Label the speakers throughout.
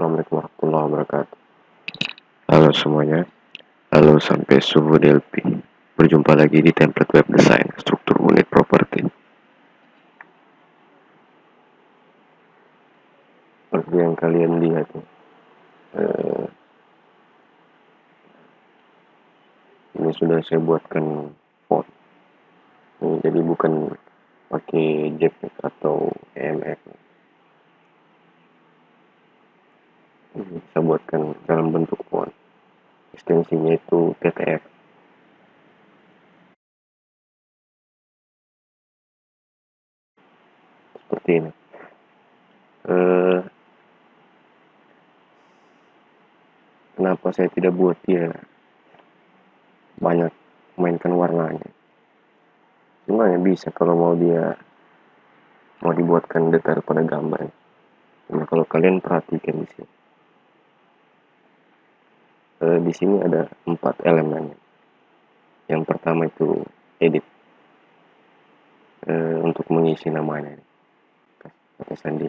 Speaker 1: Assalamualaikum warahmatullahi wabarakatuh. Halo semuanya, halo sampai subuh Delphi. Berjumpa lagi di template web design struktur unit properti. Seperti yang kalian lihat, ini sudah saya buatkan font. Ini jadi bukan pakai JPEG atau EMF. Ini saya buatkan dalam bentuk font. Ekstensinya itu TTF. Seperti ini. Kenapa saya tidak buat dia banyak mainkan warnanya? Sebenarnya bisa kalau mau dibuatkan detail pada gambar. Nah, kalau kalian perhatikan di sini ada 4 elemen. Yang pertama itu edit, untuk mengisi namanya, kata sandi.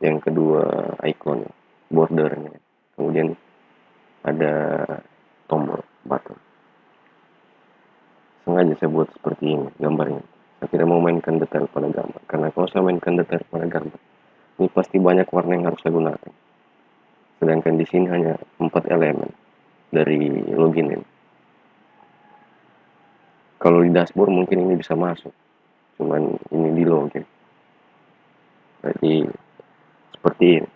Speaker 1: Yang kedua icon, bordernya. Kemudian ada tombol button. Sengaja saya buat seperti ini gambarnya. Saya tidak mau mainkan detail pada gambar, karena kalau saya mainkan detail pada gambar, ini pasti banyak warna yang harus saya gunakan. Sedangkan di sini hanya 4 elemen dari login ini. Kalau di dashboard mungkin ini bisa masuk, cuman ini di login. Jadi seperti ini.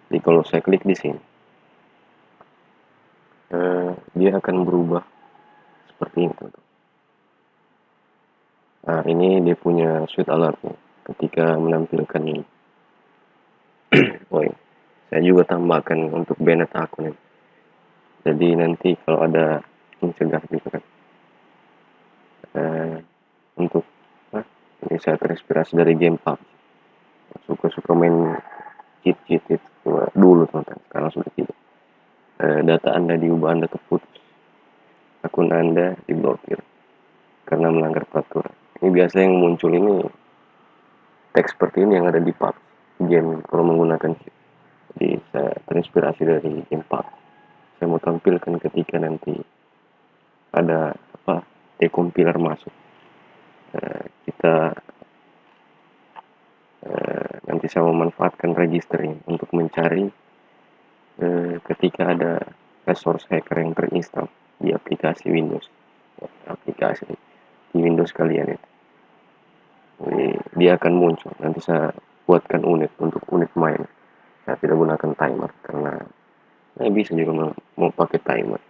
Speaker 1: Jadi kalau saya klik di sini, dia akan berubah seperti ini. Nah, ini dia punya suite alert nih, ketika menampilkan ini. Oh iya, saya juga tambahkan untuk banned akun ini. Jadi nanti kalau ada mencegah gitu kan, untuk ini saya terinspirasi dari game PUBG. Suka-suka main cheat dulu teman-teman, sekarang sudah tidak. Data Anda diubah, Anda terputus, akun Anda diblokir karena melanggar peraturan. Ini biasa yang muncul ini teks seperti ini yang ada di PUBG game kalau menggunakan cheat. Jadi saya terinspirasi dari game PUBG. Saya mau tampilkan ketika nanti ada decompiler masuk. Kita nanti saya memanfaatkan register ini untuk mencari ketika ada resource hacker yang terinstall di aplikasi Windows, aplikasi di Windows kalian itu. Jadi dia akan muncul. Nanti saya buatkan unit untuk unit main. Saya tidak gunakan timer karena bisa juga mau pakai timer.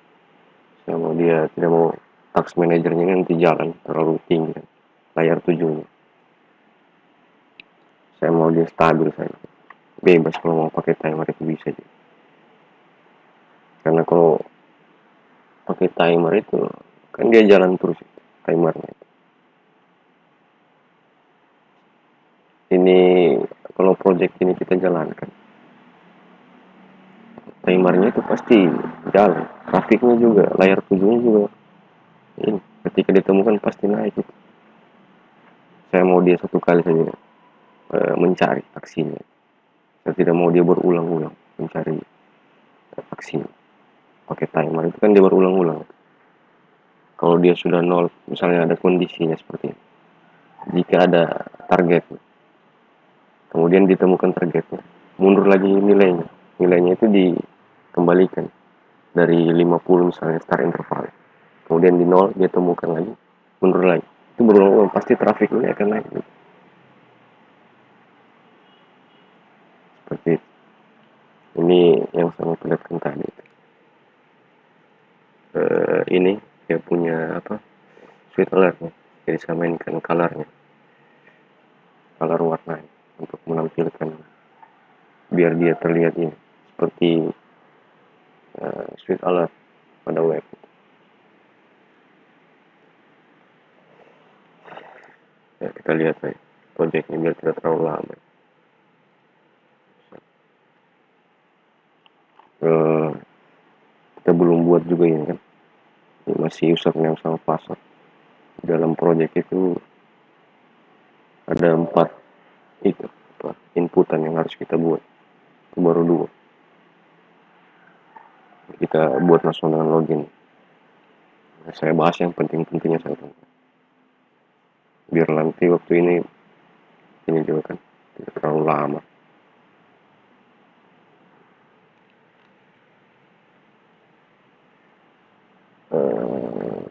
Speaker 1: Saya mau dia tidak mau task manajernya nanti jalan terlalu tinggi kan, layar 7-nya. Saya mau dia stabil saja. Bebas kalau mau pakai timer itu bisa juga. Karena kalau pakai timer itu kan dia jalan terus timernya. Ini kalau project ini kita jalankan, timernya itu pasti jalan, grafiknya juga, layar 7-nya juga ini ketika ditemukan pasti naik itu. Saya mau dia satu kali saja mencari aksinya. Saya tidak mau dia berulang-ulang mencari aksinya. Pakai timer itu kan dia berulang-ulang. Kalau dia sudah nol, misalnya ada kondisinya seperti ini, jika ada target, kemudian ditemukan targetnya, mundur lagi nilainya itu dikembalikan dari 50 misalnya start interval, kemudian di nol dia temukan lagi, mundur lagi, itu berulang-ulang, pasti traffic ini akan naik gitu. Seperti itu. Ini yang saya mau perlihatkan tadi. Ini dia punya suite alertnya, jadi saya mainkan color warna untuk menampilkan biar dia terlihat ini seperti suite alert pada web. Ya, kita lihat projectnya biar tidak terlalu lama. Kita belum buat juga ini kan, ini masih username sama password. Dalam project itu ada 4 inputan yang harus kita buat, itu baru 2. ketika buat langsung dengan login. Saya bahas yang penting-pentingnya saja, biar nanti waktu ini juga kan tidak terlalu lama.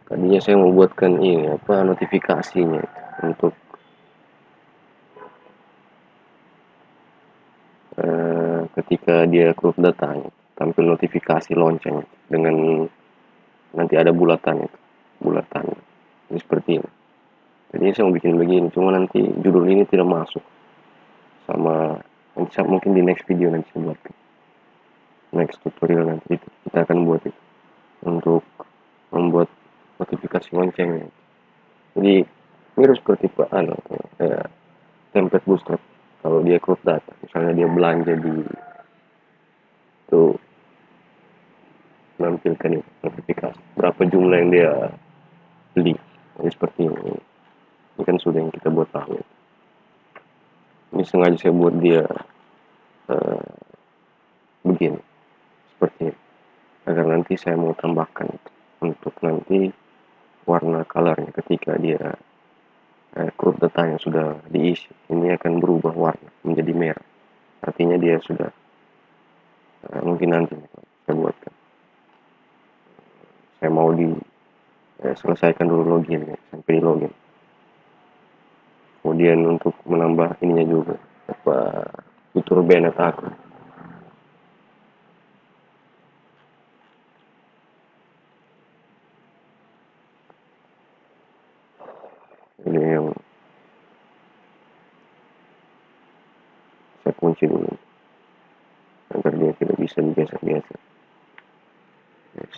Speaker 1: Tadinya saya mau buatkan ini notifikasinya untuk ketika dia crop datanya tampil notifikasi lonceng dengan nanti ada bulatan ini seperti ini. Jadi saya mau bikin begini, cuma nanti judul ini tidak masuk sama nanti mungkin di next video nanti saya buat, next tutorial nanti itu kita akan buat itu untuk membuat notifikasi lonceng. Jadi mirip seperti template Bootstrap. Kalau dia crop data, misalnya dia belanja di itu, menampilkan notifikasi berapa jumlah yang dia beli. Jadi seperti ini kan sudah yang kita buat tahu. Ini sengaja saya buat dia begini, seperti ini, agar nanti saya mau tambahkan untuk nanti warna colornya ketika dia crop datanya sudah diisi, ini akan berubah warna menjadi merah, artinya dia sudah mungkin nanti saya buatkan, saya mau selesaikan dulu login ya, sampai di login. Kemudian untuk menambah ininya juga fitur banned akun. Ini yang saya kunci dulu agar dia tidak bisa biasa-biasa.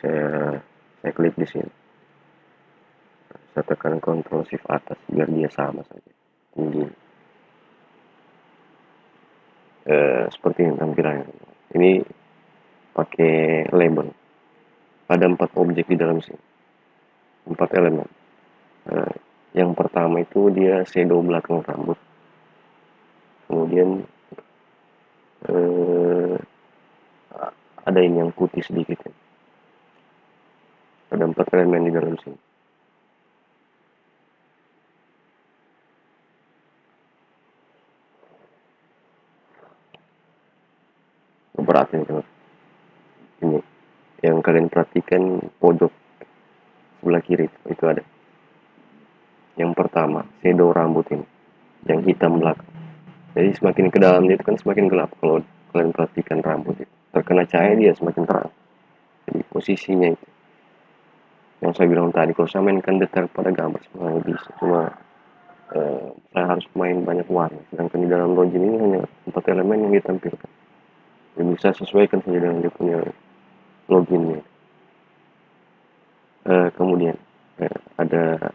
Speaker 1: Saya klik di sini, saya tekan Ctrl Shift atas biar dia sama saja tinggi. Seperti ini tampilannya. Ini pakai label, ada 4 objek di dalam sini, 4 elemen. Yang pertama itu dia shadow belakang rambut, kemudian ada ini yang putih sedikit ya. Ada 4 elemen di dalam sini. Berat ini teman. Ini yang kalian perhatikan pojok sebelah kiri itu ada. Yang pertama shadow rambut ini, yang hitam belakang. Jadi semakin ke dalam dia itu kan semakin gelap. Kalau kalian perhatikan rambut itu, terkena cahaya dia semakin terang. Jadi posisinya itu yang saya bilang tadi, kalau saya mainkan detail pada gambar sebenarnya bisa, cuma saya harus main banyak warna, sedangkan di dalam login ini hanya 4 elemen yang ditampilkan. Jadi bisa sesuaikan saja dengan dia punya loginnya. Kemudian ada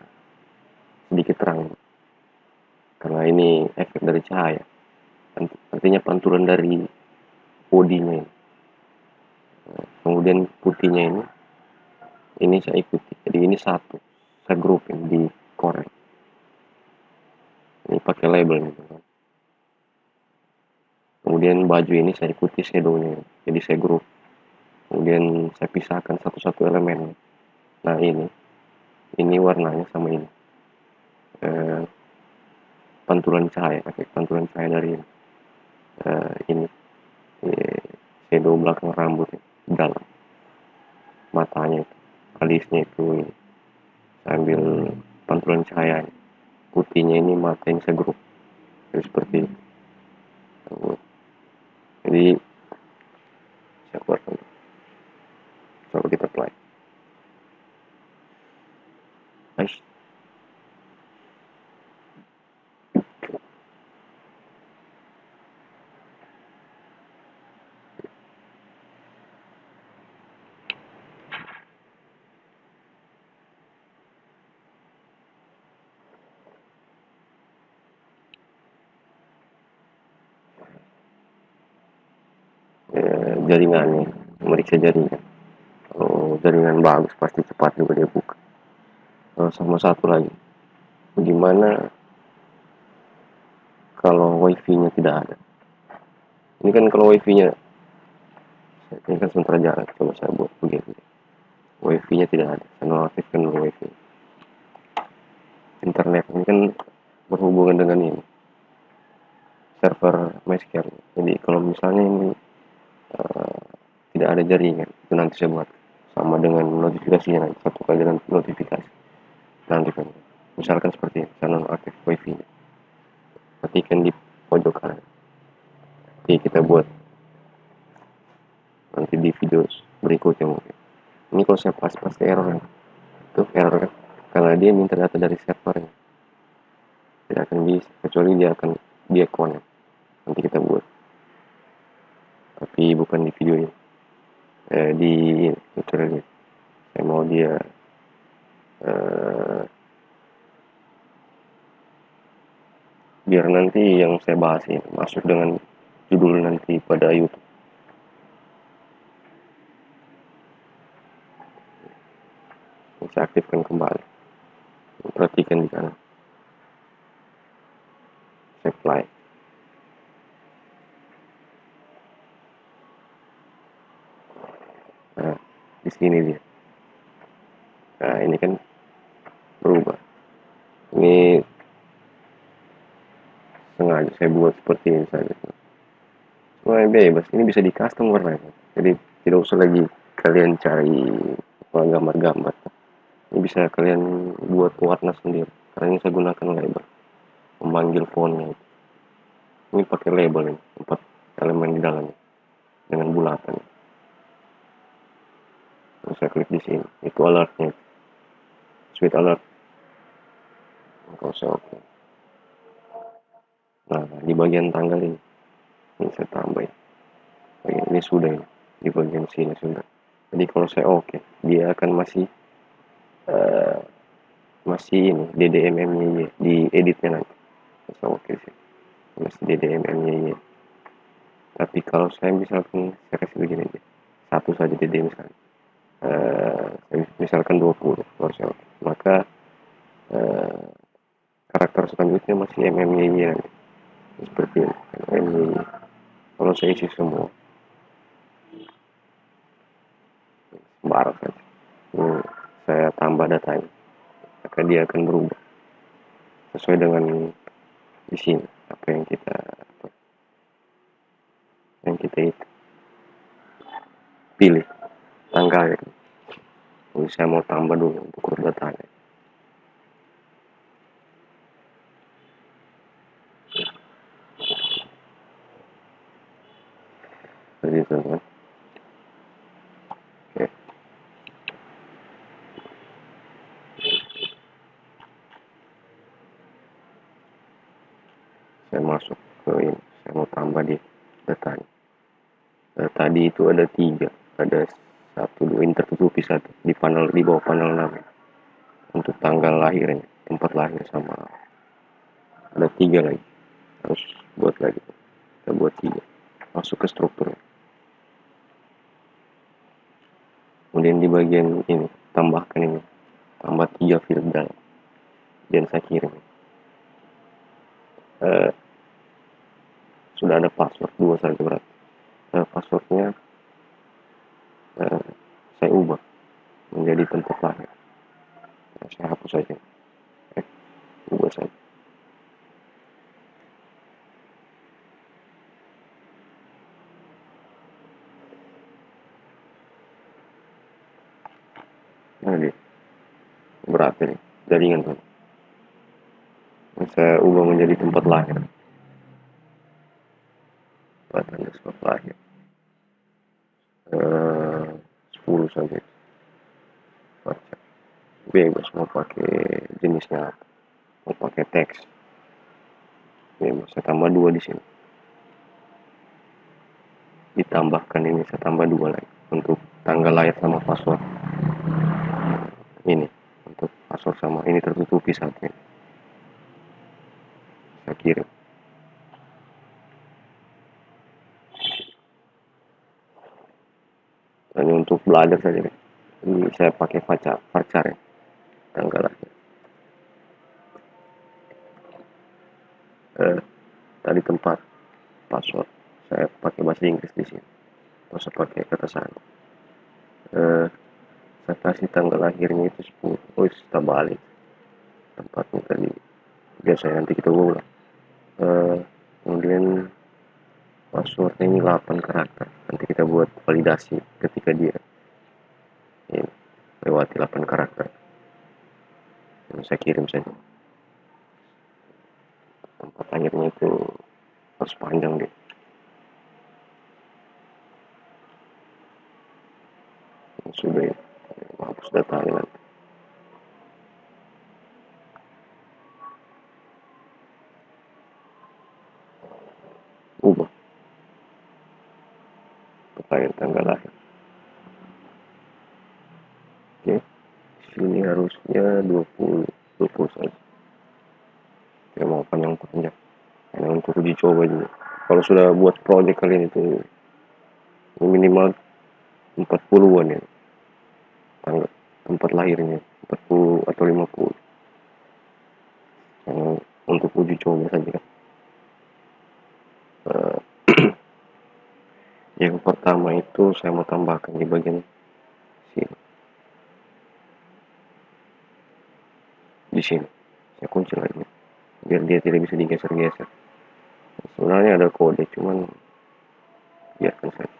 Speaker 1: sedikit terang karena ini efek dari cahaya, artinya pantulan dari bodinya ini. Kemudian putihnya ini saya ikuti, jadi ini satu, saya grouping di korek ini pakai label nih. Kemudian baju ini saya ikuti shadownya, jadi saya group, kemudian saya pisahkan satu-satu elemen. Nah ini warnanya sama ini, pantulan cahaya, efek pantulan cahaya dari ini shadow belakang rambut ya, dalam matanya itu, alisnya itu ini. Saya ambil pantulan cahaya putihnya ini, mata yang saya grup jadi seperti itu. Jadi saya keluarkan, coba kita play. Nice. Jaringannya, meriksa jaringan. Kalau jaringan bagus pasti cepat juga dia buka. Sama satu lagi, bagaimana kalau wifi-nya tidak ada? Ini kan kalau wifi-nya Ini kan sementara jalan, coba saya buat begini. Wifi nya tidak ada, saya nonaktifkan dulu wifi. Internet ini kan berhubungan dengan ini server MySQL. Jadi kalau misalnya ini uh, tidak ada jaringan, itu nanti saya buat sama dengan notifikasinya nanti, satu kali dengan notifikasi nanti kan. Misalkan seperti ini, saya nonaktif wifi nya, ketikkan di pojok kanan. Oke, kita buat nanti di video berikutnya mungkin. Ini kalau saya pasti error kan, itu error kan, karena dia minta data dari servernya, tidak akan bisa kecuali dia connect. Nanti kita buat, tapi bukan di video ini, di tutorial ini. Saya mau dia biar nanti yang saya bahas ini masuk dengan judul nanti pada YouTube. Saya aktifkan kembali, perhatikan di kanan, saya play. Nah, di sini dia. Nah, ini kan berubah. Ini sengaja saya buat seperti ini saja. Semua bebas. Ini bisa di custom warnanya. Jadi tidak usah lagi kalian cari gambar-gambar. Ini bisa kalian buat warna sendiri. Karena ini saya gunakan label, memanggil fontnya. Ini pakai label ini, 4 elemen di dalamnya dengan bulatan. Terus saya klik di sini. Itu alertnya. Sweet alert. Kalau saya oke. Nah, di bagian tanggal ini saya tambahin. Ini sudah ini. Di bagian sini sudah. Jadi kalau saya oke, dia akan masih ini DDMM-nya di editnya nanti. Saya oke sih. Masih DDMM-nya. Tapi kalau saya misalkan saya kasih begini aja. Satu saja DD misalkan. Misalkan 20 kalau saya oke. Maka karakter selanjutnya masih MMY nanti. Seperti ini. MMY. Kalau saya isi semua. Baru saja. Saya tambah datanya. Maka dia akan berubah sesuai dengan di sini apa yang kita itu pilih tanggalnya. Jadi saya mau tambah dulu untuk urut datanya. Seperti itu kan. Oke. Saya masuk ke ini. Saya mau tambah di datanya. Tadi itu ada 3, ada 1, 2 ini tertutupi satu di bawah panel 6 untuk tanggal lahirnya, tempat lahir, sama ada 3 lagi, harus buat lagi, kita buat 3, masuk ke strukturnya. Kemudian di bagian ini tambahkan ini, tambah 3 field dalam dan saya kirim. Sudah ada password 2 saja berarti. Passwordnya saya ubah menjadi tempat lahir. Saya hapus saja, ubah saja. Nah dia berarti nih jaringan kan. Saya ubah menjadi tempat lahir, tanda tempat lahir 10 saja. Baca bebas mau pakai jenisnya apa, mau pakai teks bebas. Saya tambah 2 di sini, ditambahkan ini saya tambah 2 lagi untuk tanggal lahir sama password. Ini untuk password sama ini tertutupi saat ini, saya kirim. Hanya untuk belajar saja nih. Ini saya pakai pacar ya, tanggal lahir. Tadi tempat password saya pakai bahasa Inggris di sini. Nggak usah pakai kata sandi. Saya kasih tanggal lahirnya itu 10. Oh, kita balik tempatnya tadi. Biasanya nanti kita ulang. Kemudian passwordnya ini 8 karakter. Nanti kita buat validasi ketika dia ini, lewati 8 karakter. Ini saya kirim saja. Tempat lahirnya itu harus panjang deh. Ini sudah ya. Hapus datanya nanti. Ubah tanggal lahir. Oke. Sini harusnya 20 saja. Saya mau panjang-panjang. Karena untuk uji coba juga. Kalau sudah buat project kalian itu minimal 40-an ya. Tanggal tempat lahirnya 40 atau 50. Untuk uji coba saja kan. Yang pertama itu saya mau tambahkan di bagian sini. Di sini. Saya kunci lagi. Biar dia tidak bisa digeser-geser. Sebenarnya ada kode, cuman biarkan saja.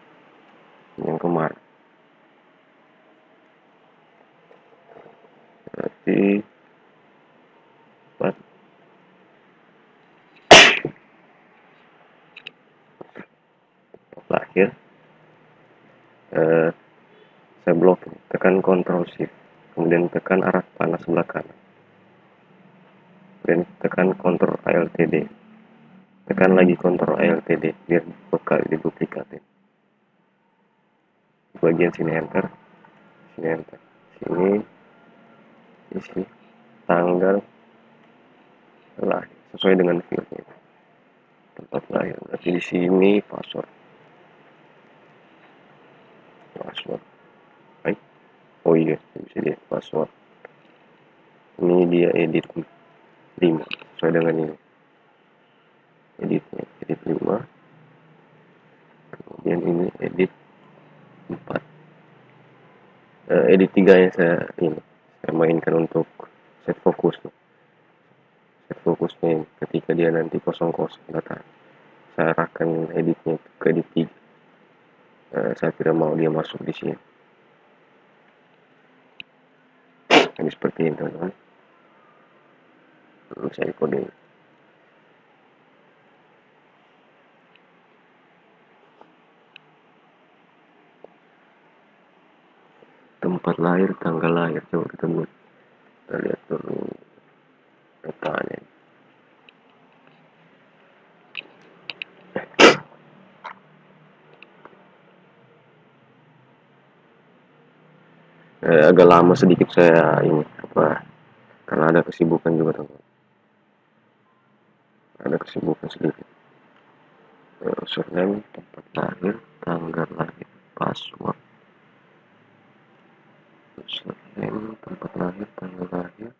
Speaker 1: Yang kemarin. Berarti lahir. Saya blok. Tekan Ctrl Shift. Kemudian tekan arah panah sebelah kanan. Dan tekan Ctrl Alt D. Tekan lagi Ctrl Alt D biar bekal diduplikatin. Bagian sini enter, sini enter, sini isi tanggal lahir sesuai dengan fieldnya, tempat lahir. Berarti di sini password. Baik. Oh iya, bisa dia password. Ini dia edit 5 sesuai dengan ini. Edit 5. Kemudian ini edit 4. Edit 3 yang saya mainkan untuk set fokus. Set fokusnya ini. Ketika dia nanti kosong-kosong data, saya arahkan editnya ke edit 3. Saya tidak mau dia masuk di sini. Ini seperti ini teman-teman. Saya kode ini. Tempat lahir, tanggal lahir, coba kita buat. Kita lihat dulu datanya. Agak lama sedikit saya ini karena ada kesibukan juga teman-teman. Ada kesibukan sedikit. Username, tempat lahir, tanggal lahir, password. Username, tempat lahir, tanggal lahir,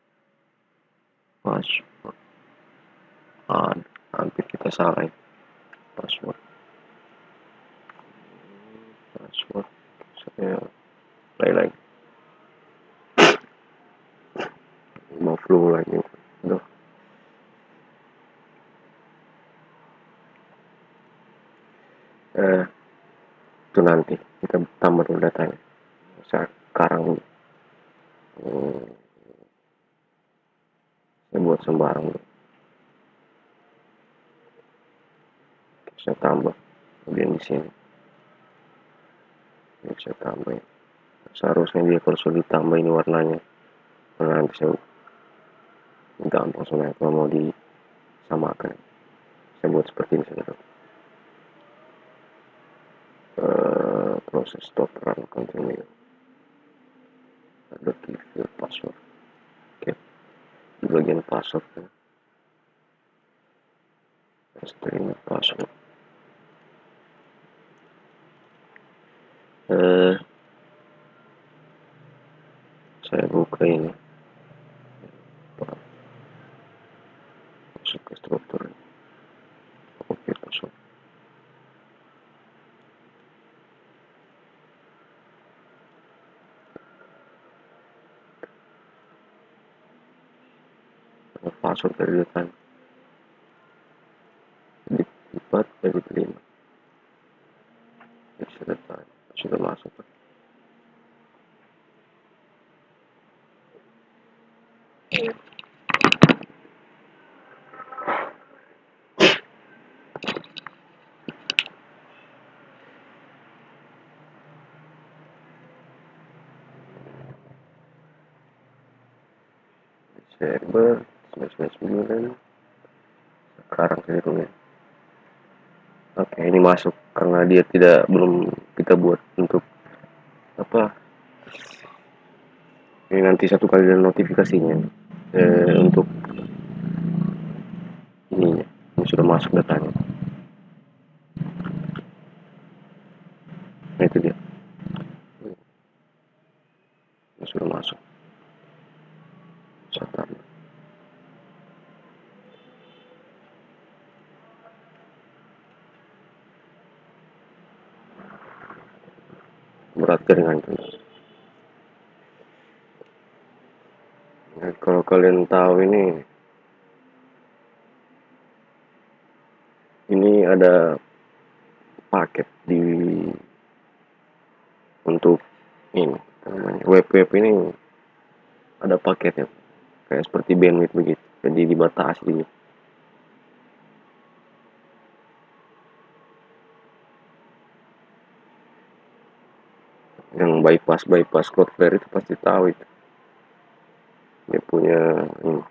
Speaker 1: password. Hampir kita salah ya. Password. Saya lagi mau flu lagi. Aduh. Itu nanti kita tambah dulu datanya. Sekarang saya buat sembarang dulu. Saya tambah. Kemudian di sini saya tambah. Seharusnya dia kalau sudah ditambah ini warnanya. Karena nanti saya gampang sebenarnya kalau mau disamakan. Saya buat seperti ini saja. Proses stop run continue. Ada key field password. Oke. Di bagian password. Terima password. Saya buka ini. Masuk ke struktur. Oke, password. password dari datanya. Edit 4, edit 5. Isi datanya sudah masuk. Server //bulan sekarang saya hitungnya. Oke, ini masuk karena dia belum kita buat untuk apa, ini nanti satu kali dan notifikasinya untuk ininya. Ini sudah masuk datanya. Nah, itu dia, ini sudah masuk. Saya tambah. Berat jaringan itu. Nah, kalau kalian tahu ini ada paket untuk ini namanya web ini ada paketnya kayak seperti bandwidth begitu, jadi dibatasi gitu. Yang bypass Cloudflare itu pasti tahu itu, dia punya ini.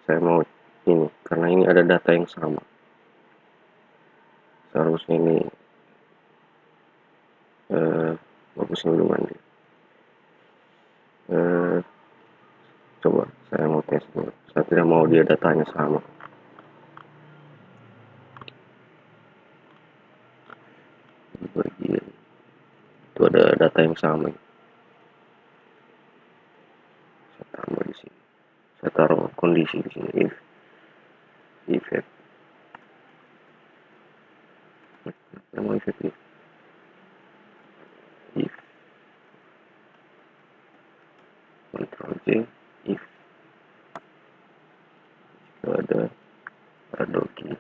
Speaker 1: Saya mau ini karena ini ada data yang sama, seharusnya ini bagus dulu mandi. Coba saya mau tes dulu, saya tidak mau dia datanya sama. Di bagian itu ada data yang sama, saya tambah di sini, saya taruh kondisi di sini, if saya mau if Ctrl J, if ada adoki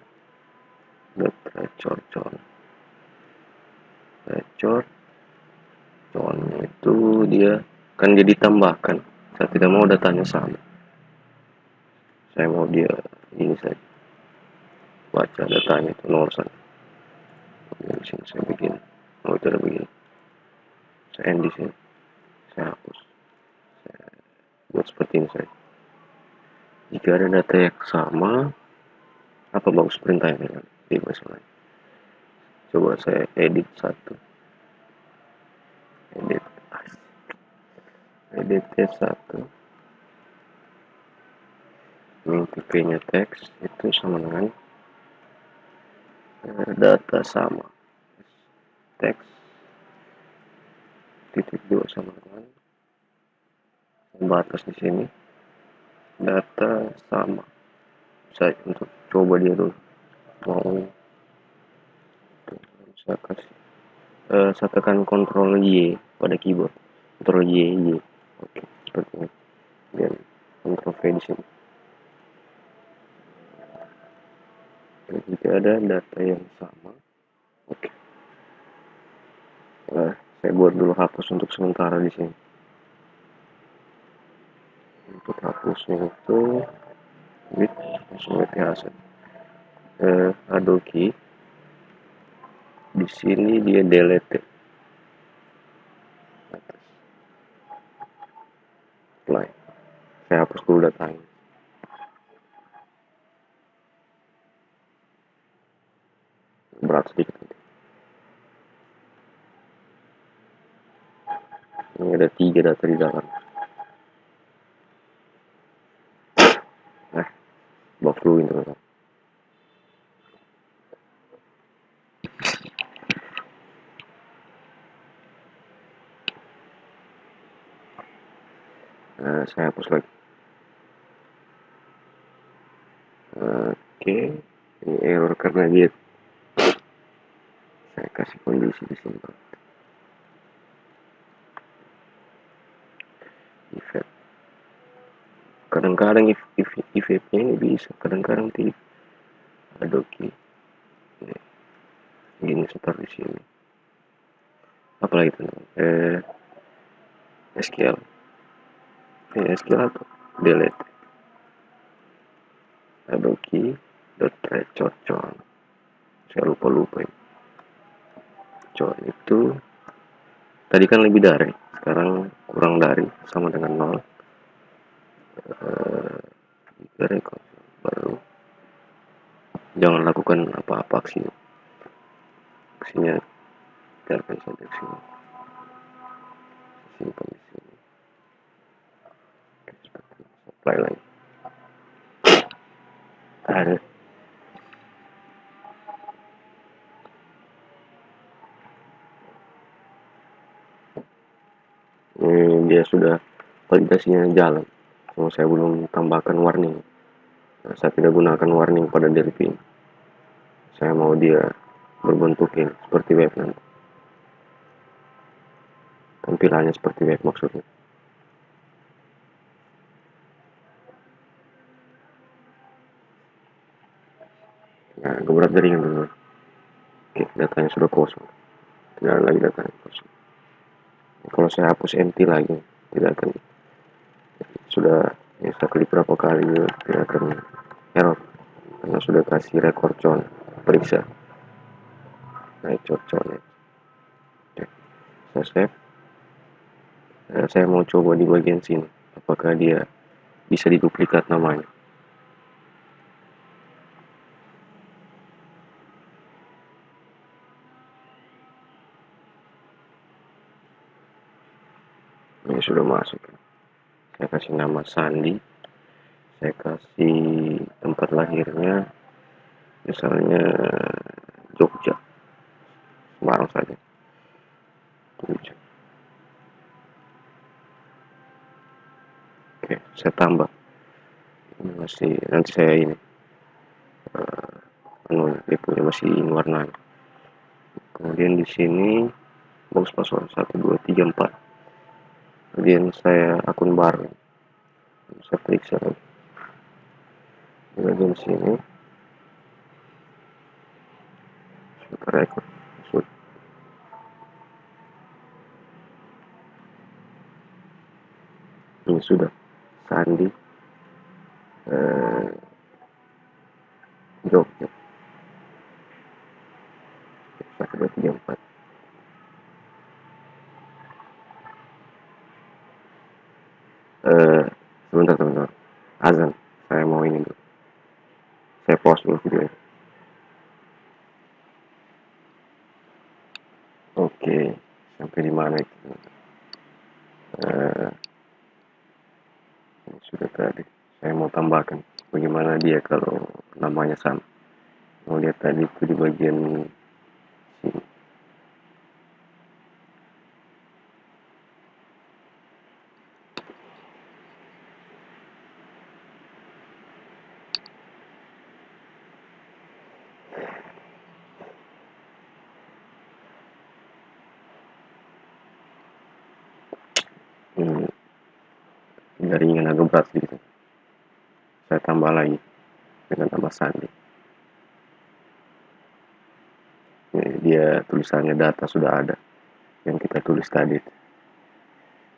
Speaker 1: dot record itu dia kan jadi tambahkan. Saya tidak mau datanya sama, saya mau dia ini saja, baca datanya itu nomor 1. Di sini saya bikin cara begini, saya end di sini, saya hapus, saya buat seperti ini saja. Jika ada data yang sama, apa bagus perintahnya? Bebas lagi. Coba saya edit 1, edit T1, ini tipe-nya teks itu sama dengan data sama, teks titik 2 sama dengan batas di sini, data sama. Saya untuk coba dia dulu mau saya kasih saya tekan Ctrl Y pada keyboard, Ctrl Y. Oke, seperti ini, dan Ctrl V di sini. Jika ada data yang sama, oke. Saya buat dulu hapus untuk sementara di sini. Untuk hapusnya itu langsung asset. Adoki di sini dia delete atas. Apply. Saya hapus dulu datanya. Berat sedikit. Ini ada 3 data di dalam. Box dulu ini teman-teman. Saya hapus lagi. Oke, ini error karena dia saya kasih kondisi di sini. Effect. Kadang-kadang effect-nya ini bisa, kadang-kadang tidak. Ada oke. Gini seperti sini. Apalagi itu? SQL. SQL apa? Delete. Adobe dot con. Saya lupa ini. Con itu tadi kan lebih dari, sekarang kurang dari, sama dengan 0. Record baru. Jangan lakukan apa-apa aksinya biarkan saja sini. Simpan di sini. Supply lagi. Ada. Dia sudah validasinya jalan. Kalau saya belum tambahkan warning. Saya tidak gunakan warning pada Delphi. Saya mau dia berbentuk ini seperti web nanti. Tampilannya seperti web maksudnya. Nah, berat jaringan dulu. Oke, datanya sudah kosong. Tidak ada lagi datanya kosong. Kalau saya hapus empty lagi, tidak akan. Sudah saya klik berapa kali tidak akan error. Karena sudah kasih record con. Periksa. Record con. Oke, saya save. Saya mau coba di bagian sini. Apakah dia bisa diduplikat namanya. Ini sudah masuk. Saya kasih nama Sandi. Saya kasih tempat lahirnya misalnya Jogja, Semarang saja. Jogja. Oke, saya tambah. Ini masih nanti saya ini dia punya masih warnanya. Kemudian di sini box password 1 2 3 4. Kemudian saya akun baru. Saya periksa lagi. Di bagian sini sudah record. Ini sudah Sandi Jogja 1 2 3 4. Sebentar azan, saya mau ini dulu, saya pause dulu video ini. Oke, sampai di mana itu? Sudah tadi saya mau tambahkan bagaimana dia kalau namanya sama. Mau lihat tadi itu di bagian sini. Jaringan agak berat gitu. Saya tambah lagi dengan tambah Sandi. Dia tulisannya data sudah ada yang kita tulis tadi.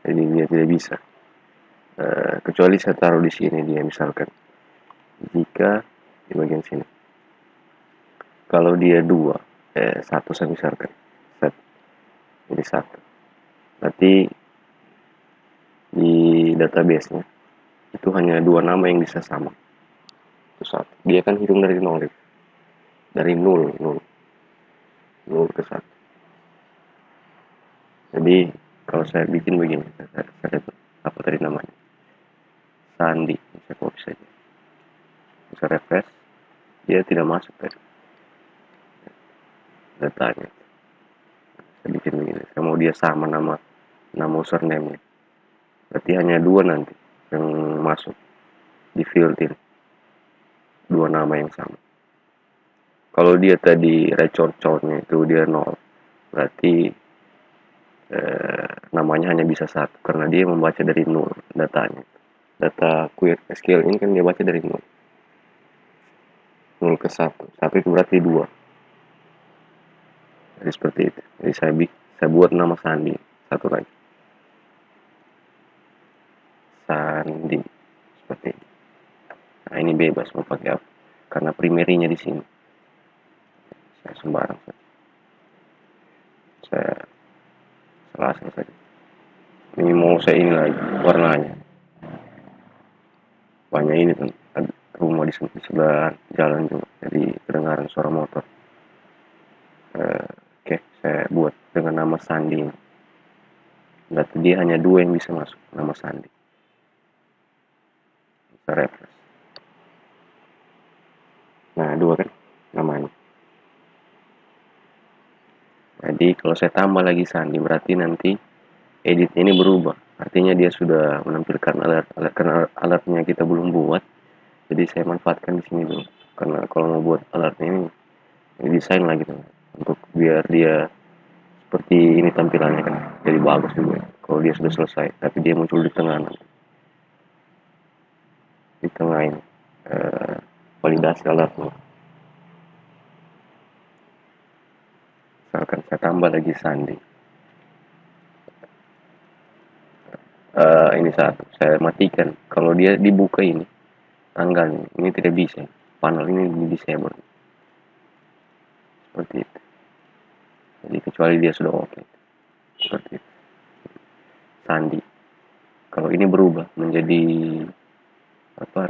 Speaker 1: Jadi dia tidak bisa. Kecuali saya taruh di sini dia misalkan. Jika di bagian sini. Kalau dia 1 saya misalkan. Set. Jadi 1. Berarti di database-nya itu hanya 2 nama yang bisa sama. Itu 1. Dia kan hitung dari 0. Dari 0 ke 1. Jadi kalau saya bikin begini, saya apa tadi namanya? Sandi, saya copy saja. Bisa refresh, dia tidak masuk tadi datanya. Saya bikin begini, saya mau dia sama nama username-nya. Berarti hanya 2 nanti yang masuk di field ini. 2 nama yang sama. Kalau dia tadi record count-nya itu dia 0, berarti namanya hanya bisa satu karena dia membaca dari nol datanya. Data query SQL ini kan dia baca dari nol ke satu itu berarti dua. Jadi seperti itu. Jadi saya buat nama Sandi satu lagi, Sandi seperti ini. Nah ini bebas mau pakai apa karena primerinya di sini. Saya sembarang saja. Saya selasa saja. Ini mau saya ini lagi warnanya. Banyak ini tuh rumah di sebelah jalan juga, jadi kedengaran suara motor. Oke, saya buat dengan nama Sandi. Berarti dia hanya dua yang bisa masuk nama Sandi. Saya refresh. Nah, dua kan namanya. Jadi kalau saya tambah lagi Sandi, berarti nanti editnya ini berubah. Artinya dia sudah menampilkan alert karena alertnya kita belum buat. Jadi saya manfaatkan di sini dulu. Karena kalau mau buat alertnya ini desain lagi tuh untuk biar dia seperti ini tampilannya kan. Jadi bagus juga. Kalau dia sudah selesai, tapi dia muncul di tengah nanti. Di tengah ini validasi alertnya. Misalkan saya tambah lagi Sandi. Ini satu, saya matikan. Kalau dia dibuka ini tanggalnya, ini tidak bisa. Panel ini di disable. Seperti itu. Jadi kecuali dia sudah oke. Seperti itu. Sandi. Kalau ini berubah menjadi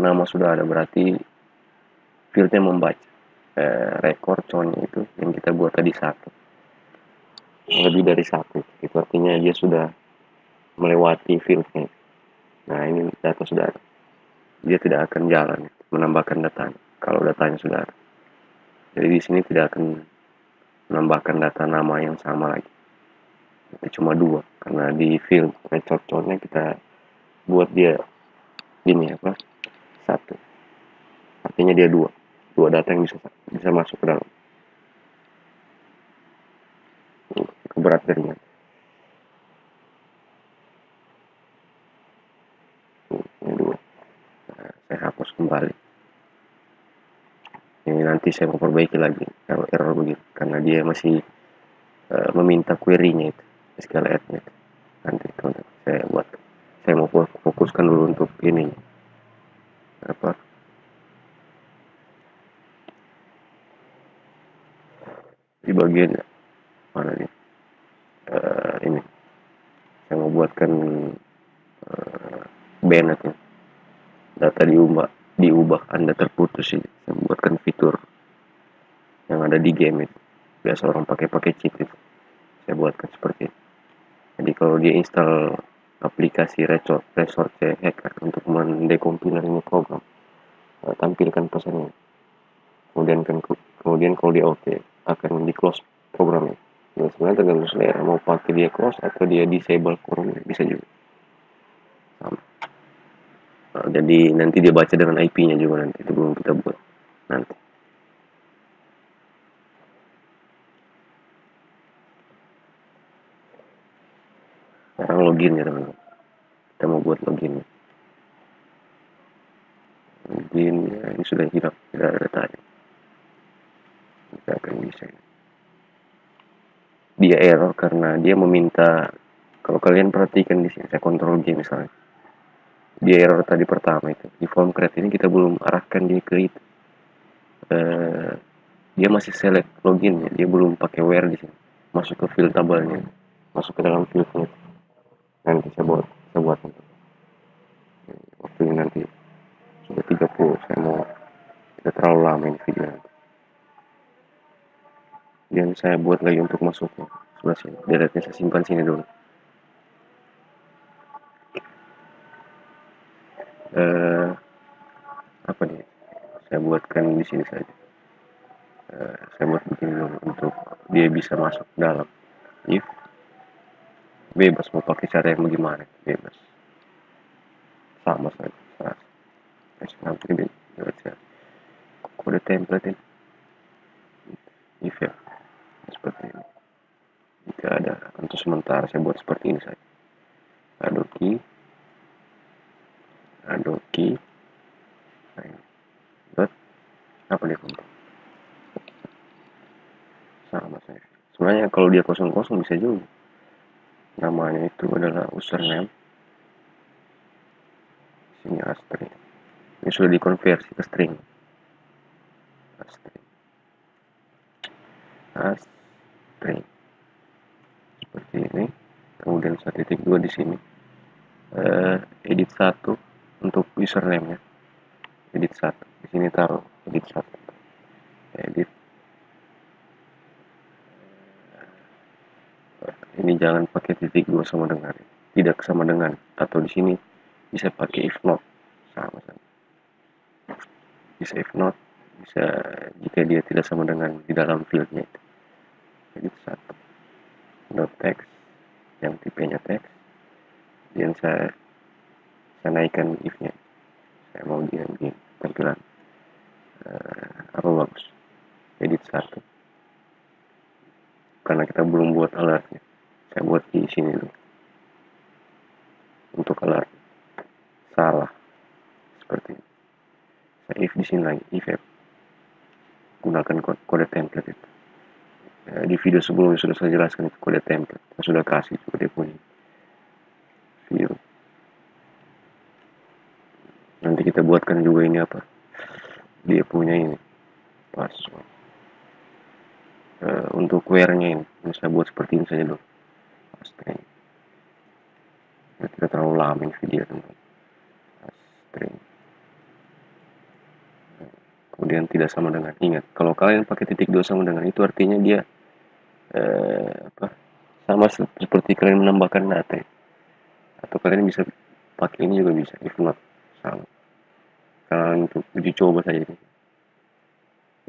Speaker 1: nama sudah ada, berarti fieldnya membaca. Rekor connya itu yang kita buat tadi satu. Lebih dari satu. Itu artinya dia sudah melewati fieldnya. Nah ini data sudah ada. Dia tidak akan jalan menambahkan datanya. Kalau datanya sudah ada. Jadi di sini tidak akan menambahkan data nama yang sama lagi. Itu cuma dua. Karena di field record-nya kita buat dia ini satu. Artinya dia dua. Dua data yang bisa masuk ke dalam. Berat ringan. Ini dua. Nah, saya hapus kembali. Ini nanti saya mau perbaiki lagi error begitu. Karena dia masih meminta query-nya itu. SQL add-nya. Nanti saya buat. Saya mau fokuskan dulu untuk ini. Di bagian mana nih? Ini. Saya mau buatkan banned ya. Data diubah Anda terputus ini. Saya buatkan fitur yang ada di game itu. Biasa orang pakai cheat itu. Saya buatkan seperti itu. Jadi kalau dia install aplikasi Resort Hacker untuk mendekompiler ini program, tampilkan pesannya. Kemudian kalau dia oke, akan di close programnya. Nah, sebenarnya tergantung selera mau pakai dia close atau dia disable programnya, bisa juga. Sama. Nah, jadi nanti dia baca dengan IP-nya juga nanti, itu belum kita buat nanti. Sekarang login ya teman-teman. Kita mau buat login. Login ya, ini sudah hilang, tidak ada datanya. Kita akan bisa. Dia error karena dia meminta, kalau kalian perhatikan di sini, saya kontrol G misalnya. Dia error tadi pertama itu. Di form create ini kita belum arahkan dia ke itu. Dia masih select login ya, dia belum pakai where di sini. Masuk ke field tabelnya, masuk ke dalam fieldnya. Nanti saya buat waktunya nanti sudah 30. Saya mau tidak terlalu lama ini video nanti. Dan saya buat lagi untuk masuknya sebelah sini. Delete-nya saya simpan sini dulu. Apa nih? Saya buatkan di sini saja. Saya buat begini dulu untuk dia bisa masuk dalam. If bebas mau pakai cara yang bagaimana, bebas. Sama saja. Nanti baca kode template ini. If ya seperti ini. sementara saya buat seperti ini saja. Adoki dot apa dia kontak sama saya. Sebenarnya kalau dia kosong bisa juga. Namanya itu adalah username. Sini string. Ini sudah dikonversi ke string. String seperti ini. Kemudian 1.2 di sini. Edit 1 untuk username-nya. Edit 1. Di sini taruh edit 1. Edit. Ini jangan pakai titik 2 sama dengan tidak sama dengan, atau di sini bisa pakai if not sama. Bisa if not, bisa jika dia tidak sama dengan di dalam fieldnya itu. Edit 1 dot text yang tipenya text, dan saya naikkan if-nya. Saya mau dia begini tampilan apa bagus. Edit 1 karena kita belum buat alertnya, saya buat di sini dulu untuk alert salah seperti ini. Saya if di sini lagi, if gunakan kode template itu. Di video sebelumnya sudah saya jelaskan itu kode template, saya sudah kasih juga dia punya view. Nanti kita buatkan juga ini apa, dia punya ini password. Untuk where-nya ini saya buat seperti ini saja dulu. String. Tidak terlalu lama ini video teman. String. Kemudian tidak sama dengan, ingat kalau kalian pakai titik 2 sama dengan itu artinya dia sama seperti kalian menambahkan data, atau kalian bisa pakai ini juga bisa, if not sama. Karena untuk uji coba saja ini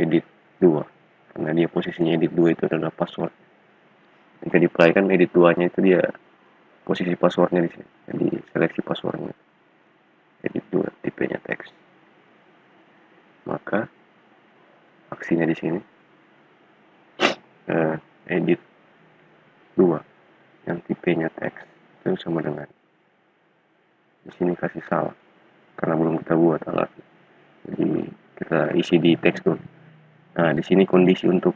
Speaker 1: edit 2 karena dia posisinya edit 2 itu adalah password. Jika di-apply-kan edit 2 nya itu dia posisi passwordnya di sini, jadi seleksi passwordnya edit 2 tipenya text, maka aksinya di sini edit 2 yang tipenya text itu sama dengan di sini kasih salah karena belum kita buat alat, jadi kita isi di teks dulu. Nah di sini kondisi untuk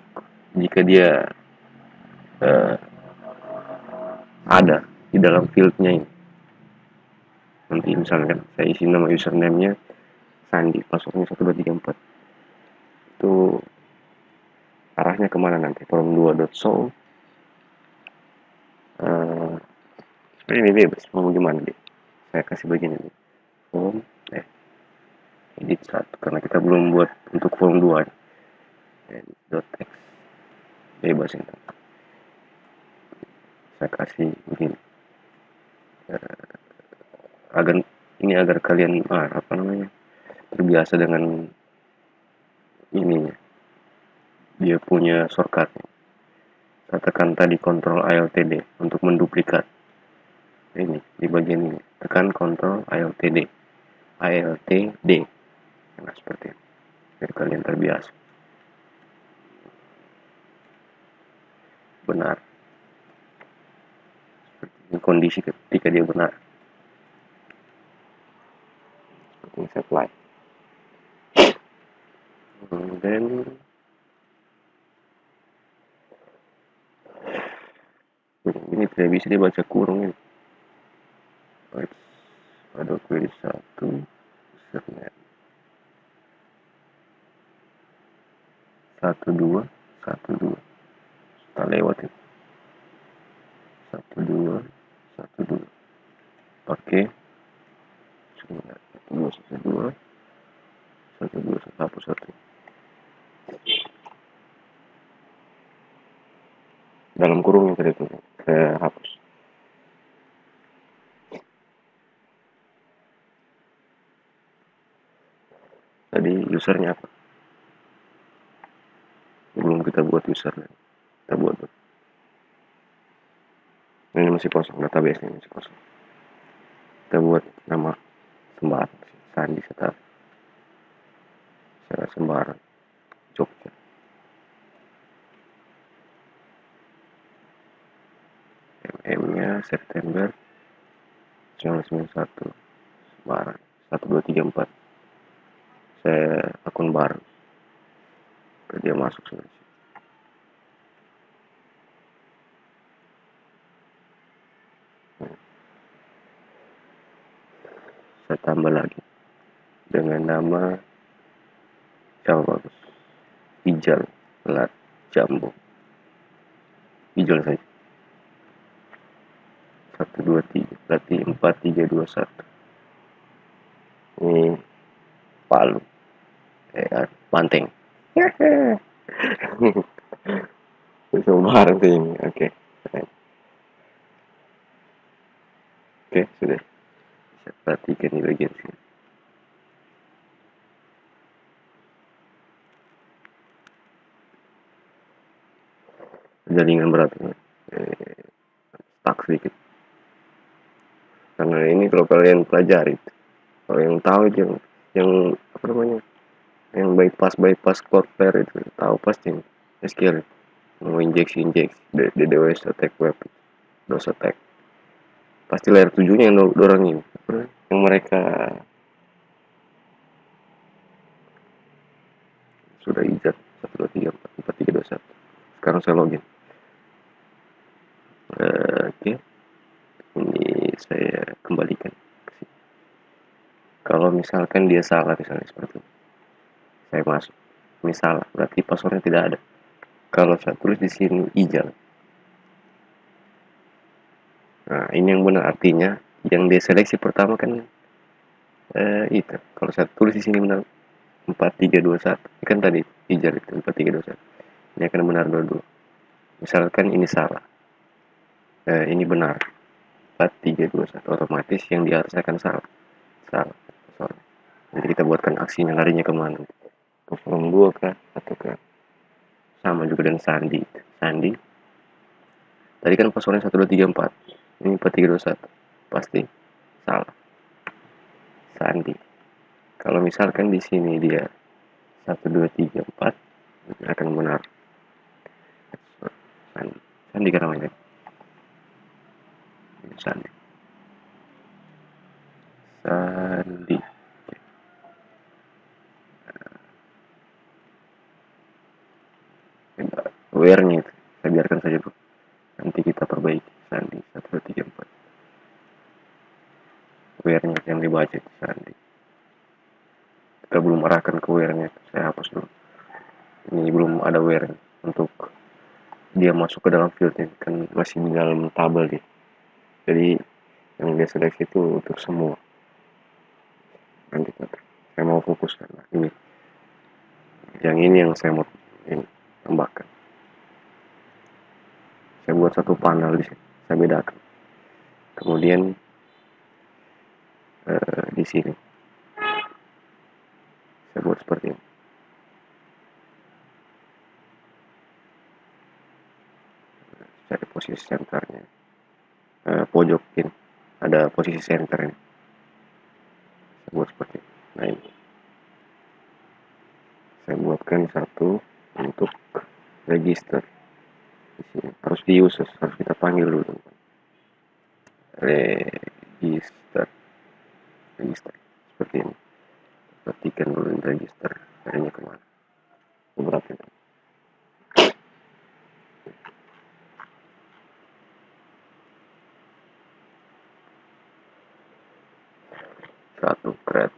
Speaker 1: jika dia ada di dalam fieldnya ini, nanti misalkan saya isi nama username-nya Sandi, passwordnya 1234, itu arahnya kemana nanti, form2.show. Sebenarnya ini bebas mau gimana deh, saya kasih bagian ini form edit 1 karena kita belum buat untuk form 2 edit.text, bebas ini saya kasih begini agar kalian terbiasa dengan ini dia punya shortcut. Katakan tadi Ctrl Alt D untuk menduplikat ini di bagian ini, tekan Ctrl Alt D nah seperti itu biar kalian terbiasa. Benar ini kondisi ketika dia benar seperti ini, saya apply. Dan ini tidak bisa dibaca kurung ini. Ada query 1 username 12 kita lewat itu 12 pakai 12 hapus 1 dalam kurung yang tadi itu saya hapus. Tadi usernya apa, belum kita buat usernya, kita buat ini masih kosong, database ini masih kosong, kita buat nama sembarang Sandi secara sembarang Jogja. September 1991 Semarang 1234. Saya akun baru, dia masuk sini. Saya tambah lagi dengan nama siapa bagus, Ijal Lat Jambo, Ijal saja. 123 berarti 4321. Ini Palu, Banteng. Itu bareng sih ini. Oke, sudah. Saya perhatikan di bagian sini. Jaringan berat, stuck sedikit. Karena ini kalau kalian pelajari, kalau yang tahu itu yang apa namanya, yang bypass cloudflare itu tahu pasti SQL mau injeksi DDoS attack web, DOS attack pasti layer 7-nya yang dorongin, yang mereka sudah ijat 1234431. Sekarang saya login. Oke, ini saya kembalikan. Kalau misalkan dia salah, misalnya seperti ini, saya masuk misal, berarti passwordnya tidak ada. Kalau saya tulis di sini Ijal, nah ini yang benar, artinya yang dia seleksi pertama kan itu. Kalau saya tulis di sini benar 4321, kan tadi Ijal itu 4321, ini akan benar dua-dua. Misalkan ini salah, ini benar 4321, otomatis yang di atas akan salah. Jadi kita buatkan aksinya, larinya kemana, ke form 2 kah, atau ke sama juga dengan Sandi. Tadi kan passwordnya 1234, ini 4321, pasti salah. Sandi. Kalau misalkan di sini dia 1234, akan benar. Sandi kan namanya. Sandi. Where-nya itu saya biarkan saja dulu. Nanti kita perbaiki. Sandi 1234. Where-nya yang dibaca itu Sandi. Kita belum arahkan ke where-nya, saya hapus dulu. Ini belum ada where untuk dia masuk ke dalam field ini, kan masih di dalam tabel dia. Jadi yang dia seleksi itu untuk semua. Nanti saya mau fokus karena ini. Yang ini yang saya mau tambahkan. Saya buat satu panel di sini, saya bedakan. Kemudian di sini saya buat seperti ini. Cari posisi senternya, pojok ini ada posisi center ini. Saya buat seperti ini. Nah ini saya buatkan satu untuk register. Di sini harus di uses, harus kita panggil dulu. Register seperti ini. Perhatikan dulu register, harinya kemana, beberapa itu. Satu create.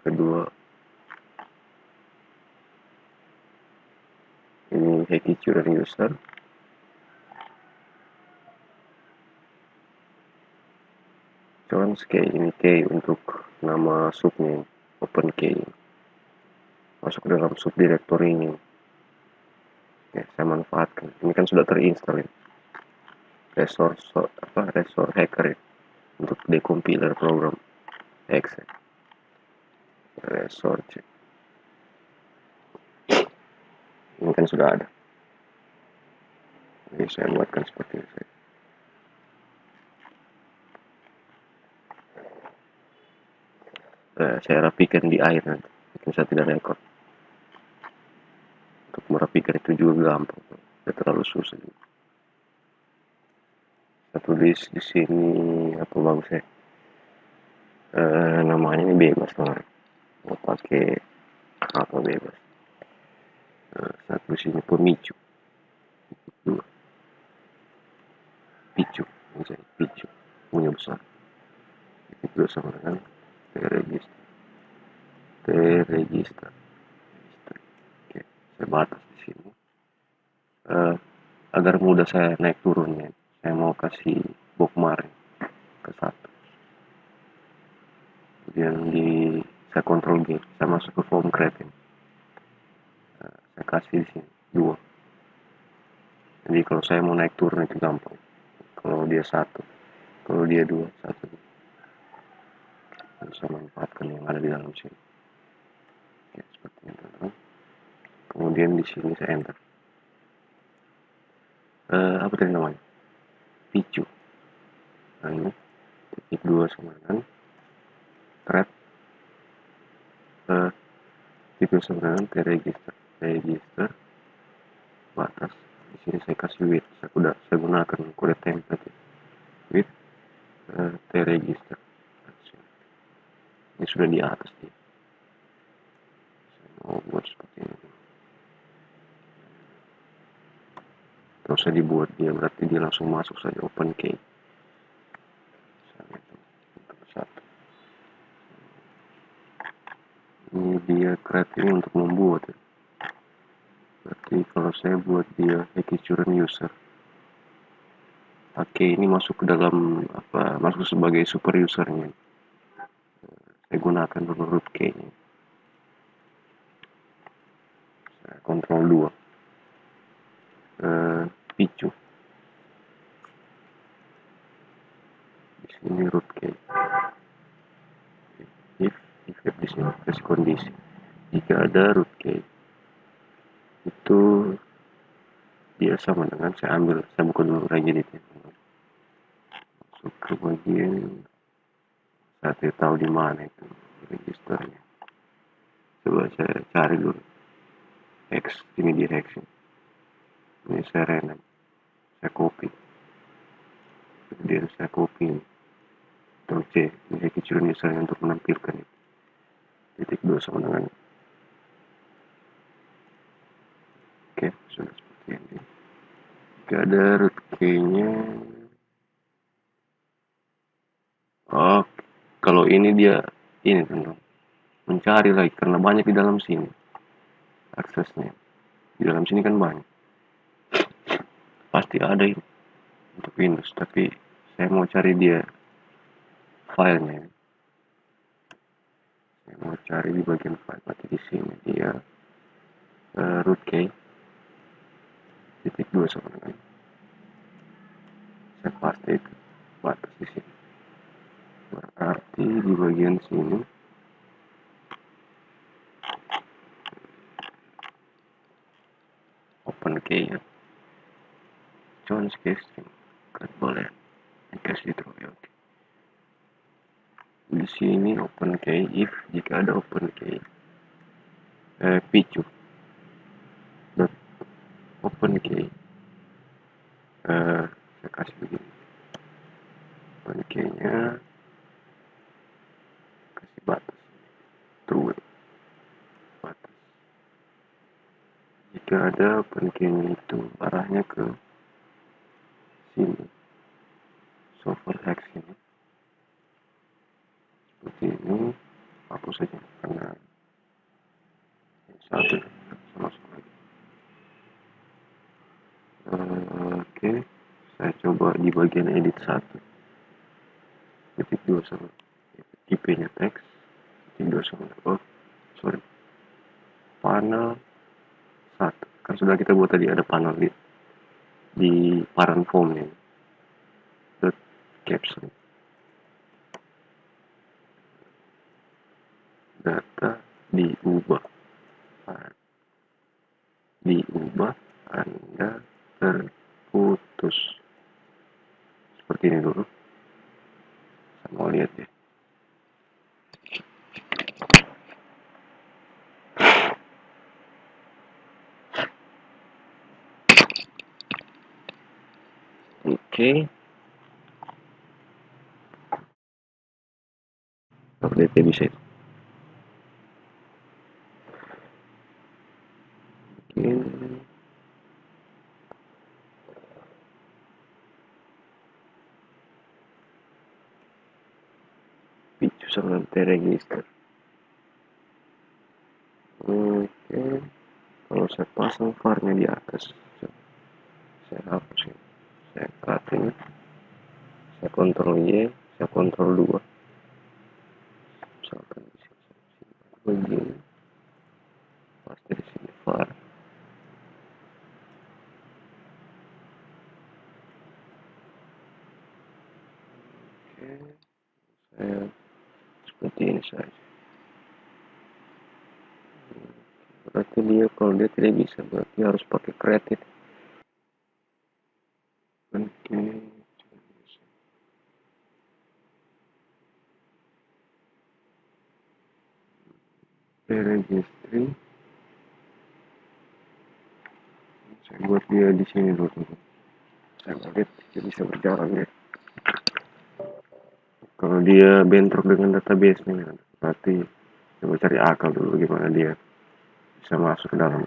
Speaker 1: Kedua ini hacky current user. Cuman key ini key untuk nama subnya, open key, masuk ke dalam subdirectory ini. Oke, saya manfaatkan. Ini kan sudah terinstall ya. Resource hacker ya, untuk decompiler program Excel. Resource ini kan sudah ada. Jadi saya buatkan seperti ini. saya rapikan di air nanti, mungkin saya tidak rekod. Untuk merapikan itu juga gampang, tidak terlalu susah. Saya tulis di sini apa bagus ya, namanya ini bebas lah, mau pakai apa bebas. Saya tulis ini pemicu, dua picu, misalnya picu punya besar, itu sama dengan terregister, terregister. Oke, saya batas di sini. Agar mudah saya naik turunnya, saya mau kasih bookmark ke satu. Kemudian saya kontrol G, saya masuk ke form creating. Saya kasih di sini dua. Jadi kalau saya mau naik turun itu gampang. Kalau dia satu, kalau dia dua, satu. Saya manfaatkan yang ada di dalam sini. Oke, seperti itu. Kemudian di sini saya enter. Apa tadi namanya? Picu. Nah ini titik 2 sama dengan thread, titik sama dengan register, register batas. Di sini saya kasih width, saya gunakan kode template width register. Ini sudah di atas dia. Saya mau buat seperti ini. Terus saya dibuat dia, berarti dia langsung masuk saja open key. Satu. Ini dia create untuk membuat ya. Berarti kalau saya buat dia current user, pakai ini masuk ke dalam apa, masuk sebagai super usernya. Saya gunakan dulu root key-nya. Saya kontrol 2. Picu. Di sini root key. If di sini kasih kondisi. Jika ada root key itu dia sama dengan saya buka dulu regedit-nya. Masuk ke bagian saya tidak tahu di mana itu registernya. Coba saya cari dulu. Hex, ini di hex. Ini saya random. Saya copy. Kemudian saya copy. Ctrl C, ini kecilin misalnya untuk menampilkan itu. Titik 2 sama dengan. Oke, sudah seperti ini. Jika ada root key-nya. Oh, kalau ini dia ini teman, mencari lagi karena banyak di dalam sini aksesnya. Di dalam sini kan banyak. Pasti ada ini untuk Windows, tapi saya mau cari dia filenya. Saya mau cari di bagian file, berarti di sini dia root key titik 2 sama dengan. Saya paste itu batas di sini. Berarti di bagian sini open key ya. Jones case kan boleh dikasih itu ya. Oke. Di sini open key if jika ada open key picu dot open key saya kasih begini open key nya kasih batas true batas. Jika ada open key itu arahnya ke sini software hex ini seperti ini, hapus saja karena satu sama sekali. Oke, saya coba di bagian edit 1 titik 2 sama IP-nya teks titik 2 sama panel 1 kan sudah kita buat tadi, ada panel di parent form nya dot caption data diubah Anda terputus seperti ini dulu. Saya mau lihat ya. Oke, update bisa itu. Bikin picu sama register. Oke, kalau saya pasang var-nya di atas, saya hapus ini. Saya cut ini, saya kontrol Y, saya kontrol 2. Misalkan di sini begini, pasti di sini var. Oke, saya seperti ini saja. Berarti dia kalau dia tidak bisa, berarti harus pakai kredit. Oke, registry. Saya buat dia di sini dulu. Saya lihat dia bisa berjalan ya. Kalau dia bentrok dengan database nih, berarti coba cari akal dulu gimana dia bisa masuk ke dalam.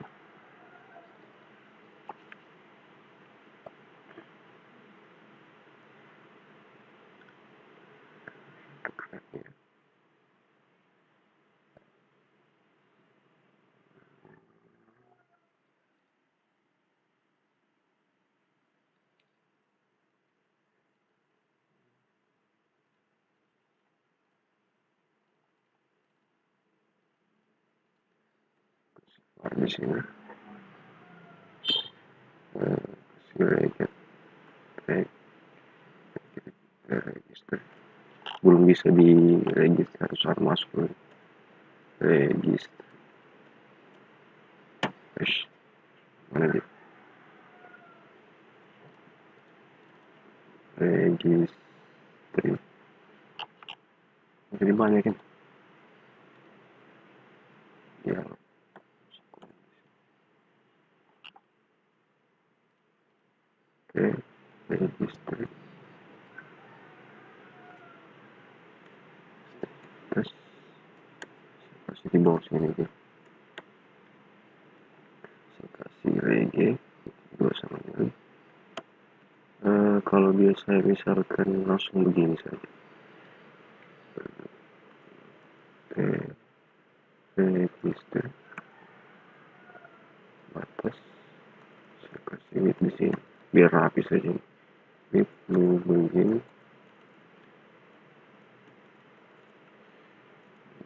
Speaker 1: Di sini register belum bisa di register, harus masuk dulu. Register mana dia, registry jadi banyak kan ya. Oke, registry terus kasih di bawah sini aja, saya kasih reg 2 sama ini. Kalau biasa misalkan langsung begini saja, register batas, saya kasih ini di sini biar rapi saja. Ini begini,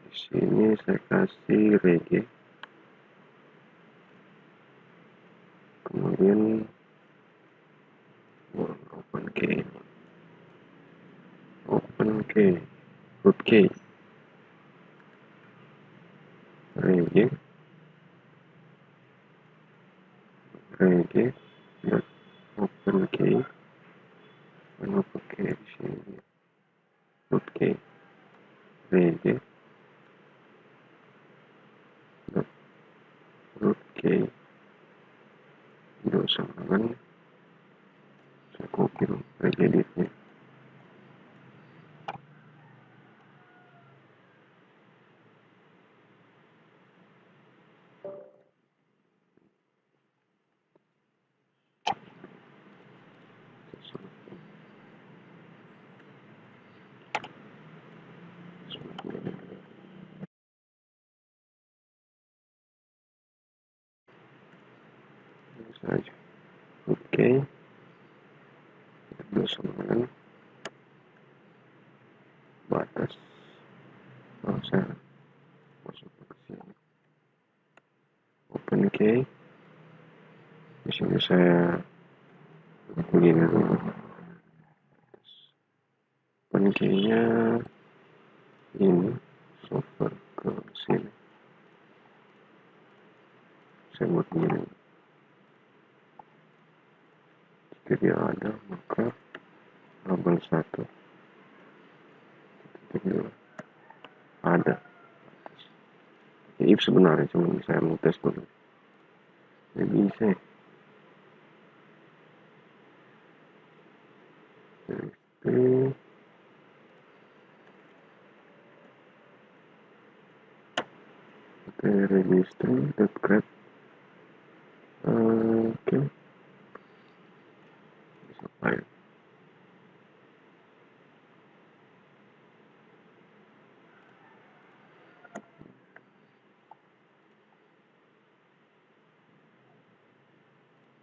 Speaker 1: di sini saya kasih reg, kemudian open key, root key, reg dot open key, open key di sini, root key, reg dot root key 2 sama dengan, saya copy reg editnya. Saja oke, 2 sama dengan batas. Saya masuk ke sini, open key, di sini saya begini dulu, open key-nya ini software ke sini, saya buat begini. Jika dia ada maka label 1 titik 2 ada. Ya, if sebenarnya cuma saya mau tes dulu. Ini bisa. registry.grep. Oke, file.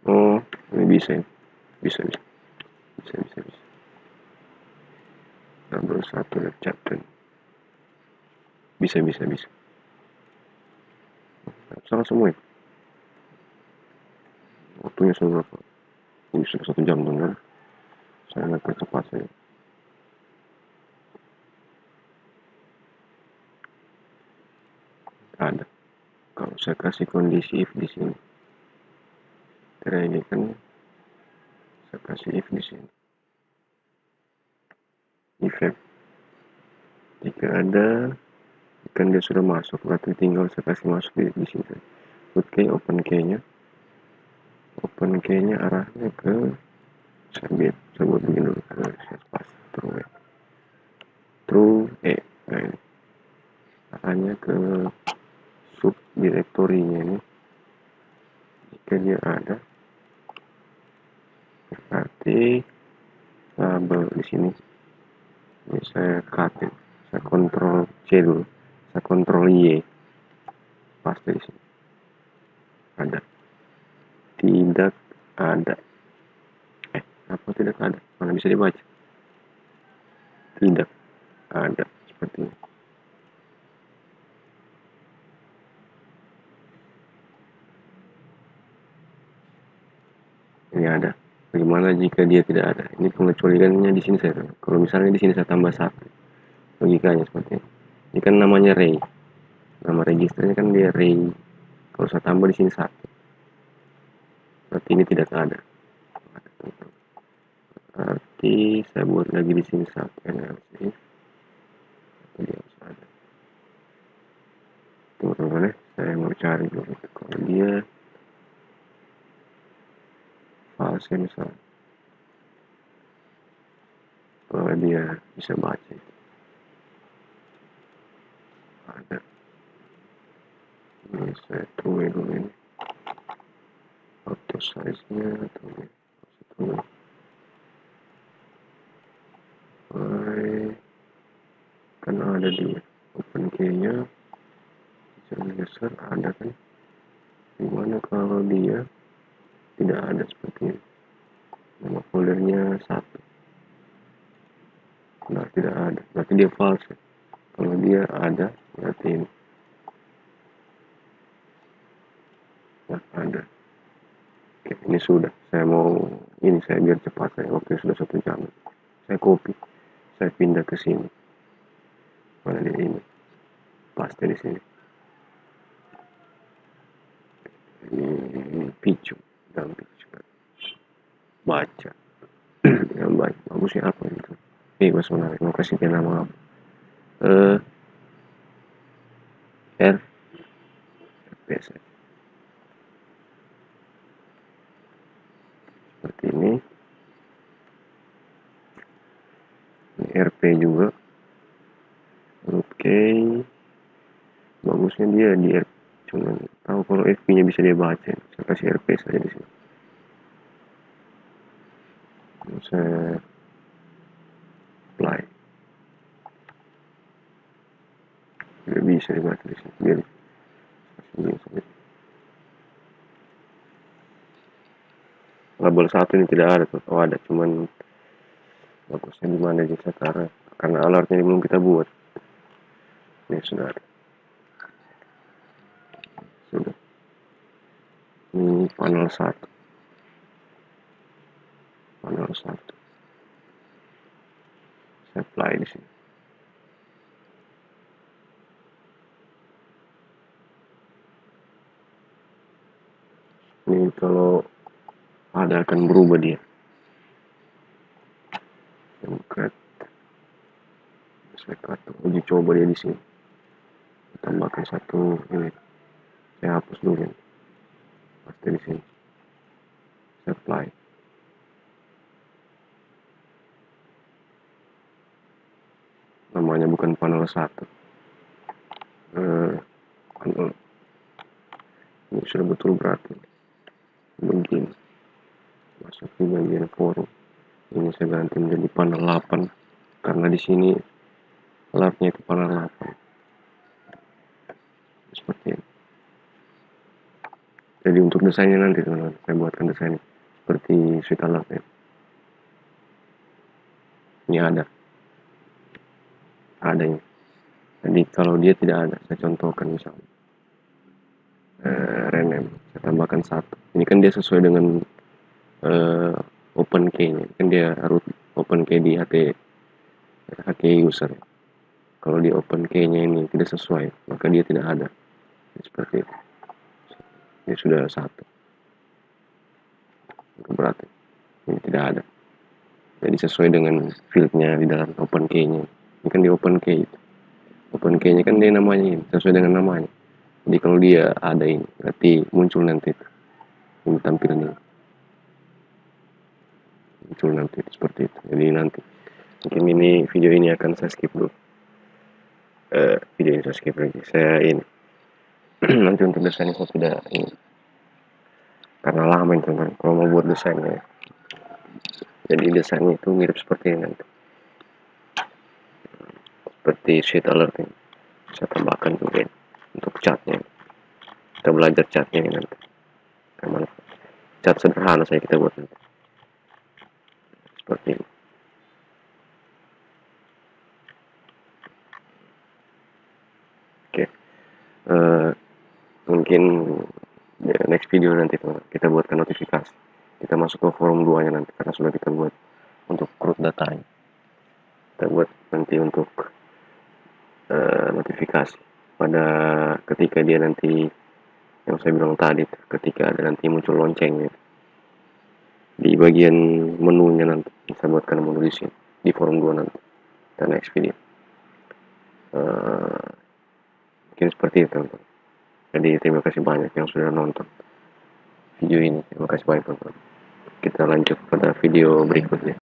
Speaker 1: Oh, ini bisa ya. Bisa. Double 1 lab chapter. Bisa. Salah semua ya. Waktunya sudah berapa? Ini sudah 1 jam teman. Saya akan percepat saja. Ada. Kalau saya kasih kondisi if di sini, karena ini kan saya kasih if di sini. If jika ada, kan dia sudah masuk, berarti tinggal saya kasih masuk di sini. Put key, open key-nya arahnya ke saya buat begini dulu, saya pas true nah ini arahnya ke sub direktorinya ini. Jika dia ada, berarti label di sini. Ini saya cut, saya kontrol C dulu, saya kontrol Y, paste di sini. Ada, tidak ada, apa tidak ada, mana bisa dibaca, tidak ada, seperti ini. Ini ada. Bagaimana jika dia tidak ada? Ini pengecualiannya di sini saya. Kalau misalnya di sini saya tambah 1, logikanya seperti ini. Ini kan namanya Ray. Nama registernya kan dia Ray. Kalau saya tambah di sini 1, berarti ini tidak ada. Berarti saya buat lagi di sini 1 NLC. Dia harus ada. Tunggu teman-teman ya. Saya mau cari dulu. Kalau dia false misalnya, kalau dia bisa baca, ada. Ini saya tulis dulu ini. Auto size-nya tulis. Kan ada di open key-nya, geser ada kan. Gimana kalau dia tidak ada seperti ini? Nama foldernya 1. Nah, tidak ada, berarti dia false. Kalau dia ada, berarti ini. Nah, ada. Oke, ini sudah. Saya biar cepat saya. Waktu sudah 1 jam. Saya copy. Saya pindah ke sini. Mana dia ini? Paste di sini. Ini picu. Dalam picu. Baca. Yang baik. Bagusnya apa gitu? Bebas menarik. Mau kasih dia nama apa? R RPS seperti ini RP juga. Oke, bagusnya dia di RP, cuman tahu kalau FP nya bisa dia baca. Saya kasih RP saja di sini. Saya apply, tidak bisa dibaca di sini. Biar label 1 ini tidak ada tuh. Oh ada, cuman bagusnya di mana di sekarang, karena alertnya belum kita buat. Ini sudah ada. Sudah. Ini panel 1. Saya apply di sini. Ini kalau ada akan berubah dia. Democrat. Saya uji coba dia di sini. Tambahkan 1 ini. Saya hapus dulu. Paste di sini. Saya apply. Namanya bukan panel 1. Panel Ini sudah betul berat ini. Begini, masuk di bagian forum. Ini saya ganti menjadi panel 8 karena di sini alertnya itu panel 8 seperti ini. Jadi untuk desainnya nanti teman-teman, saya buatkan desain seperti suite alert ya. Ini ada adanya. Jadi kalau dia tidak ada, saya contohkan misalnya rename, saya tambahkan 1. Ini kan dia sesuai dengan open key-nya, kan dia root open key di HKI user. Kalau di open key-nya ini tidak sesuai, maka dia tidak ada. Seperti itu. Ini sudah 1. Berarti ini tidak ada. Jadi sesuai dengan field-nya di dalam open key-nya. Ini kan di open key itu. Open key-nya kan dia namanya ini, sesuai dengan namanya. Jadi kalau dia ada ini, berarti muncul nanti itu. Ini tampilan ini. Muncul nanti seperti itu. Jadi nanti mungkin ini video ini akan saya skip dulu. Video ini saya skip lagi. Saya ini nanti untuk desainnya saya tidak ini karena lama ini teman-teman. Kalau mau buat desainnya, jadi desainnya itu mirip seperti ini nanti. Seperti sheet alert ini. Saya tambahkan juga ini, untuk catnya. Kita belajar catnya ini nanti. Karena cat sederhana saya kita buat nanti. Seperti ini. Oke. Mungkin next video nanti teman, kita buatkan notifikasi. Kita masuk ke forum 2 nya nanti karena sudah kita buat untuk root datanya. Kita buat nanti untuk notifikasi pada ketika dia nanti yang saya bilang tadi, ketika ada nanti muncul loncengnya di bagian menunya nanti saya buatkan menu di sini di forum 2 nanti dan next video. Mungkin seperti itu teman-teman. Jadi terima kasih banyak yang sudah nonton video ini. Terima kasih banyak teman-teman. Kita lanjut pada video berikutnya.